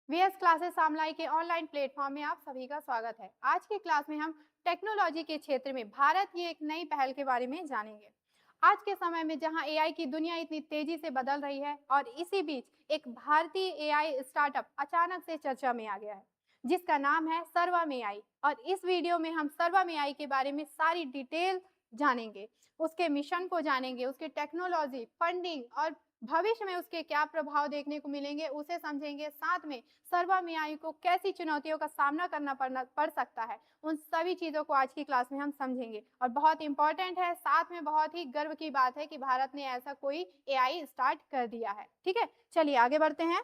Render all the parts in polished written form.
VS classes सामलाई के online platform में आप सभी का स्वागत है। आज की क्लास में हम टेक्नोलॉजी के क्षेत्र में भारत की एक नई पहल के बारे में जानेंगे। आज के समय में जहां एआई की दुनिया इतनी तेजी से बदल रही है और इसी बीच एक भारतीय एआई स्टार्टअप अचानक से चर्चा में आ गया है, जिसका नाम है सर्वम एआई। और इस वीडियो में हम सर्वम एआई के बारे में सारी डिटेल जानेंगे, उसके मिशन को जानेंगे, उसके टेक्नोलॉजी, फंडिंग और भविष्य में उसके क्या प्रभाव देखने को मिलेंगे उसे समझेंगे। साथ में सर्वम एआई को कैसी चुनौतियों का सामना करना पड़ सकता है, उन सभी चीजों को आज की क्लास में हम समझेंगे। और बहुत इंपॉर्टेंट है, साथ में बहुत ही गर्व की बात है कि भारत ने ऐसा कोई एआई स्टार्ट कर दिया है। ठीक है, चलिए आगे बढ़ते हैं।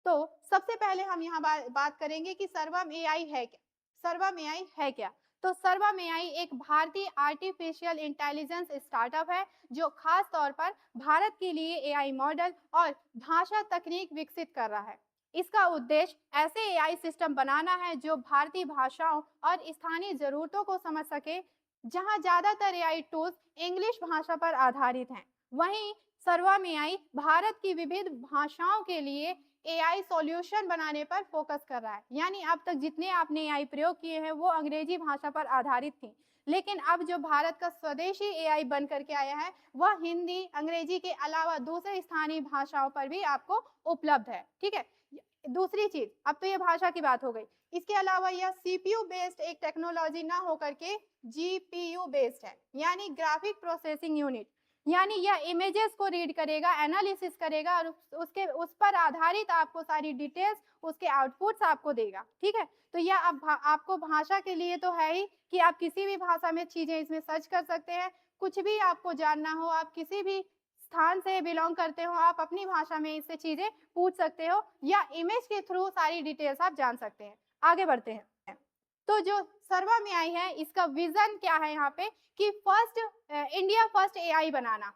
तो सबसे पहले हम यहाँ बात करेंगे कि सर्वम एआई है क्या। सर्वम एआई है क्या? तो सर्वम एआई एक भारतीय आर्टिफिशियल इंटेलिजेंस स्टार्टअप है जो खास तौर पर भारत के लिए एआई मॉडल और भाषा तकनीक विकसित कर रहा है। इसका उद्देश्य ऐसे एआई सिस्टम बनाना है जो भारतीय भाषाओं और स्थानीय जरूरतों को समझ सके। जहां ज्यादातर एआई टूल्स इंग्लिश भाषा पर आधारित हैं, वहीं सर्वम एआई भारत की विविध भाषाओं के लिए एआई सॉल्यूशन बनाने पर फोकस कर रहा है। यानी अब तक जितने आपने एआई प्रयोग किए हैं वो अंग्रेजी भाषा पर आधारित थी, लेकिन अब जो भारत का स्वदेशी एआई बन करके आया है वह हिंदी, अंग्रेजी के अलावा दूसरे स्थानीय भाषाओं पर भी आपको उपलब्ध है। ठीक है, दूसरी चीज, अब तो ये भाषा की बात हो गई, इसके अलावा यह सीपीयू बेस्ड एक टेक्नोलॉजी ना होकर के जीपीयू बेस्ड है, यानी ग्राफिक प्रोसेसिंग यूनिट। यानी यह इमेजेस को रीड करेगा, एनालिसिस करेगा और उसके उस पर आधारित आपको सारी डिटेल्स, उसके आउटपुट्स आपको देगा। ठीक है, तो यह अब आपको भाषा के लिए तो है ही कि आप किसी भी भाषा में चीजें इसमें सर्च कर सकते हैं। कुछ भी आपको जानना हो, आप किसी भी स्थान से बिलोंग करते हो, आप अपनी भाषा में इससे चीजें पूछ सकते हो या इमेज के थ्रू सारी डिटेल्स आप जान सकते हैं। आगे बढ़ते हैं। तो जो सर्वम एआई है इसका विजन क्या है यहाँ पे कि इंडिया फर्स्ट एआई बनाना।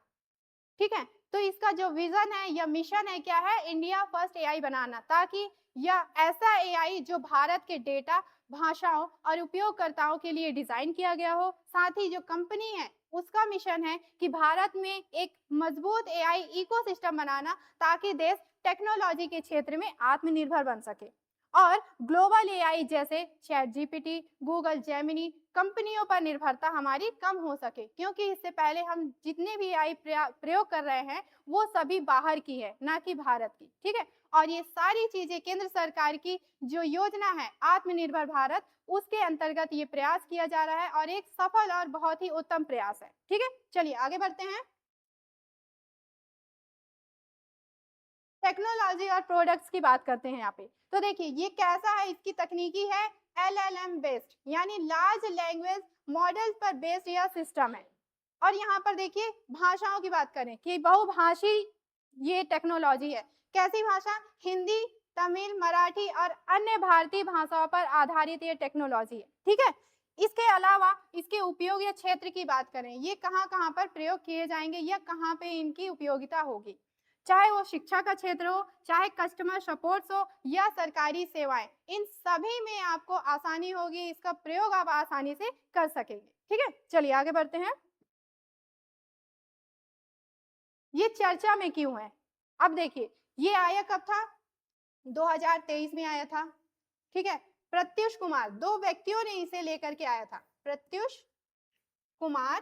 ठीक है, तो इसका जो विजन है या मिशन है क्या है, इंडिया फर्स्ट एआई बनाना, ताकि यह ऐसा एआई जो भारत के डेटा, भाषाओं और उपयोगकर्ताओं के लिए डिजाइन किया गया हो। साथ ही जो कंपनी है उसका मिशन है कि भारत में एक मजबूत एआई इकोसिस्टम बनाना, ताकि देश टेक्नोलॉजी के क्षेत्र में आत्मनिर्भर बन सके और ग्लोबल एआई जैसे चैट जीपीटी, गूगल जेमिनी कंपनियों पर निर्भरता हमारी कम हो सके, क्योंकि इससे पहले हम जितने भी एआई प्रयोग कर रहे हैं वो सभी बाहर की है, ना कि भारत की। ठीक है, और ये सारी चीजें केंद्र सरकार की जो योजना है आत्मनिर्भर भारत, उसके अंतर्गत ये प्रयास किया जा रहा है और एक सफल और बहुत ही उत्तम प्रयास है। ठीक है, चलिए आगे बढ़ते हैं। टेक्नोलॉजी और प्रोडक्ट्स की बात करते हैं यहाँ पे। तो देखिए ये कैसा है, इसकी तकनीकी है एलएलएम बेस्ड, यानी लार्ज लैंग्वेज मॉडल पर बेस्ड यह सिस्टम है। और यहाँ पर देखिए भाषाओं की बात करें कि बहुभाषी ये टेक्नोलॉजी है। कैसी भाषा? हिंदी, तमिल, मराठी और अन्य भारतीय भाषाओं पर आधारित ये टेक्नोलॉजी है। ठीक है, इसके अलावा इसके उपयोग या क्षेत्र की बात करें, ये कहाँ कहाँ पर प्रयोग किए जाएंगे या कहाँ पे इनकी उपयोगिता होगी, चाहे वो शिक्षा का क्षेत्र हो, चाहे कस्टमर सपोर्ट्स हो या सरकारी सेवाएं, इन सभी में आपको आसानी होगी, इसका प्रयोग आप आसानी से कर सकेंगे। ठीक है, चलिए आगे बढ़ते हैं। ये चर्चा में क्यों है? अब देखिए ये आया कब था? 2023 में आया था। ठीक है, प्रत्युष कुमार, दो व्यक्तियों ने इसे लेकर के आया था, प्रत्युष कुमार,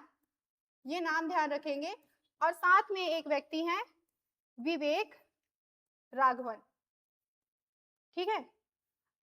ये नाम ध्यान रखेंगे, और साथ में एक व्यक्ति हैं विवेक राघवन। ठीक है,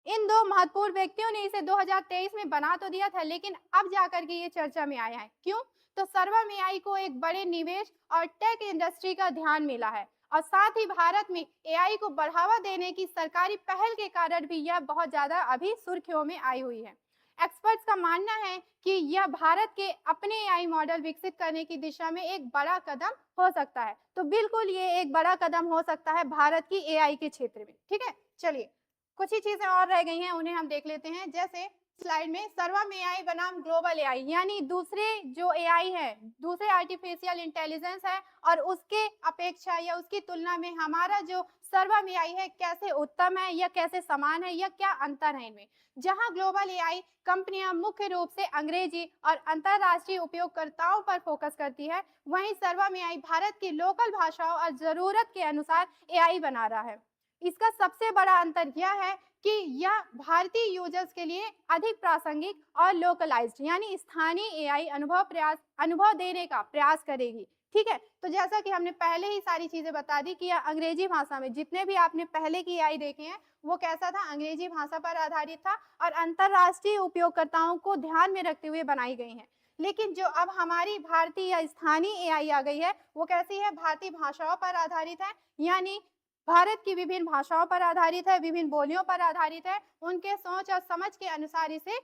इन दो महत्वपूर्ण व्यक्तियों ने इसे 2023 में बना तो दिया था, लेकिन अब जाकर के ये चर्चा में आया है। क्यों? तो सर्वम एआई को एक बड़े निवेश और टेक इंडस्ट्री का ध्यान मिला है, और साथ ही भारत में एआई को बढ़ावा देने की सरकारी पहल के कारण भी यह बहुत ज्यादा अभी सुर्खियों में आई हुई है। एक्सपर्ट्स का मानना है कि यह भारत के अपने एआई मॉडल विकसित करने की दिशा में एक बड़ा कदम हो सकता है। तो बिल्कुल ये एक बड़ा कदम हो सकता है भारत की एआई के क्षेत्र में। ठीक है, चलिए कुछ ही चीजें और रह गई हैं, उन्हें हम देख लेते हैं। जैसे स्लाइड में सर्वम एआई बनाम ग्लोबल एआई, यानी दूसरे जो एआई है, दूसरे आर्टिफिशियल इंटेलिजेंस है, और उसके अपेक्षा या उसकी तुलना में हमारा जो सर्वम एआई है कैसे उत्तम है या कैसे समान है या क्या अंतर है इनमें। जहां ग्लोबल एआई कंपनियां मुख्य रूप से अंग्रेजी और अंतरराष्ट्रीय उपयोगकर्ताओं पर फोकस करती है, वहीं सर्वम एआई भारत की लोकल भाषाओं और जरूरत के अनुसार एआई बना रहा है। इसका सबसे बड़ा अंतर यह है कि यह भारतीय यूजर्स के लिए अधिक प्रासंगिक और लोकलाइज्ड यानी स्थानीय एआई अनुभव देने का प्रयास करेगी। ठीक है, तो जैसा कि हमने पहले ही सारी चीजें बता दी कि यह अंग्रेजी भाषा में, जितने भी आपने पहले की एआई देखे हैं वो कैसा था, अंग्रेजी भाषा पर आधारित था और अंतरराष्ट्रीय उपयोगकर्ताओं को ध्यान में रखते हुए बनाई गई हैं। लेकिन जो अब हमारी भारतीय या स्थानीय एआई आ गई है वो कैसी है, भारतीय भाषाओं पर आधारित है, यानी भारत की विभिन्न भाषाओं पर आधारित है, विभिन्न बोलियों पर आधारित है, उनके सोच और समझ के अनुसार इसे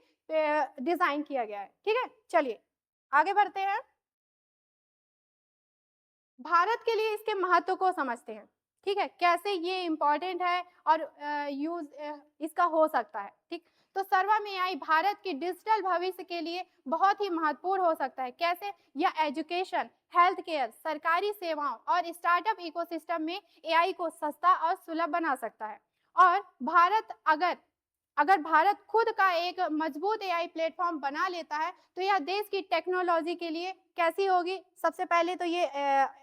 डिजाइन किया गया है। ठीक है, चलिए आगे बढ़ते हैं, भारत के लिए इसके महत्व को समझते हैं। ठीक है, कैसे ये इंपॉर्टेंट है और यूज इसका हो सकता है। ठीक, तो सर्वम एआई भारत की डिजिटल भविष्य के लिए बहुत ही महत्वपूर्ण हो सकता है। कैसे, यह एजुकेशन, हेल्थ केयर, सरकारी सेवाओं और स्टार्टअप इकोसिस्टम में एआई को सस्ता और सुलभ बना सकता है। और भारत अगर भारत खुद का एक मजबूत एआई प्लेटफॉर्म बना लेता है तो यह देश की टेक्नोलॉजी के लिए कैसी होगी, सबसे पहले तो ये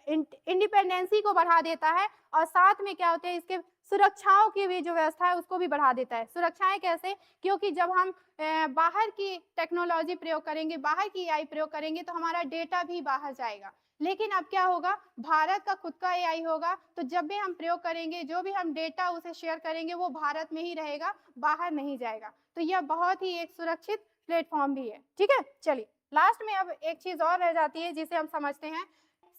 इंडिपेंडेंसी को बढ़ा देता है और साथ में क्या होते हैं, इसके सुरक्षाओं की भी जो व्यवस्था है उसको भी बढ़ा देता है। सुरक्षाएं कैसे, क्योंकि जब हम बाहर की टेक्नोलॉजी प्रयोग करेंगे, बाहर की एआई प्रयोग करेंगे तो हमारा डेटा भी बाहर जाएगा। लेकिन अब क्या होगा, भारत का खुद का एआई होगा तो जब भी हम प्रयोग करेंगे, जो भी हम डेटा उसे शेयर करेंगे वो भारत में ही रहेगा, बाहर नहीं जाएगा। तो यह बहुत ही एक सुरक्षित प्लेटफॉर्म भी है। ठीक है, चलिए लास्ट में अब एक चीज और रह जाती है जिसे हम समझते हैं,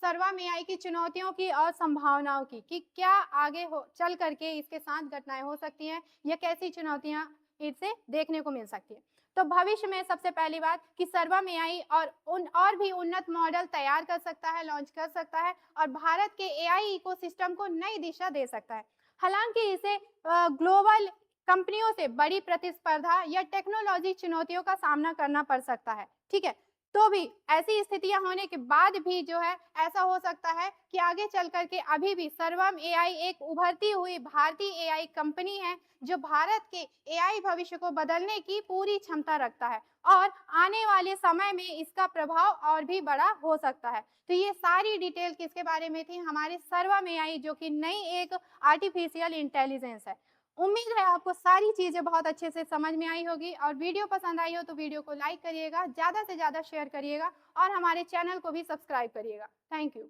सर्वम एआई की चुनौतियों की और संभावनाओं की, कि क्या आगे हो चल करके इसके साथ घटनाएं हो सकती हैं या कैसी चुनौतियां इससे देखने को मिल सकती है। तो भविष्य में सबसे पहली बात कि सर्वम एआई और भी उन्नत मॉडल तैयार कर सकता है, लॉन्च कर सकता है और भारत के एआई इकोसिस्टम को नई दिशा दे सकता है। हालांकि इसे ग्लोबल कंपनियों से बड़ी प्रतिस्पर्धा या टेक्नोलॉजी चुनौतियों का सामना करना पड़ सकता है। ठीक है, तो भी ऐसी स्थितियां होने के बाद भी जो है ऐसा हो सकता है कि आगे चल करके अभी भी सर्वम एआई एक उभरती हुई भारतीय एआई कंपनी है जो भारत के एआई भविष्य को बदलने की पूरी क्षमता रखता है और आने वाले समय में इसका प्रभाव और भी बड़ा हो सकता है। तो ये सारी डिटेल किसके बारे में थी, हमारे सर्वम एआई जो कि नई एक आर्टिफिशियल इंटेलिजेंस है। उम्मीद है आपको सारी चीजें बहुत अच्छे से समझ में आई होगी और वीडियो पसंद आई हो तो वीडियो को लाइक करिएगा, ज्यादा से ज्यादा शेयर करिएगा और हमारे चैनल को भी सब्सक्राइब करिएगा। Thank you.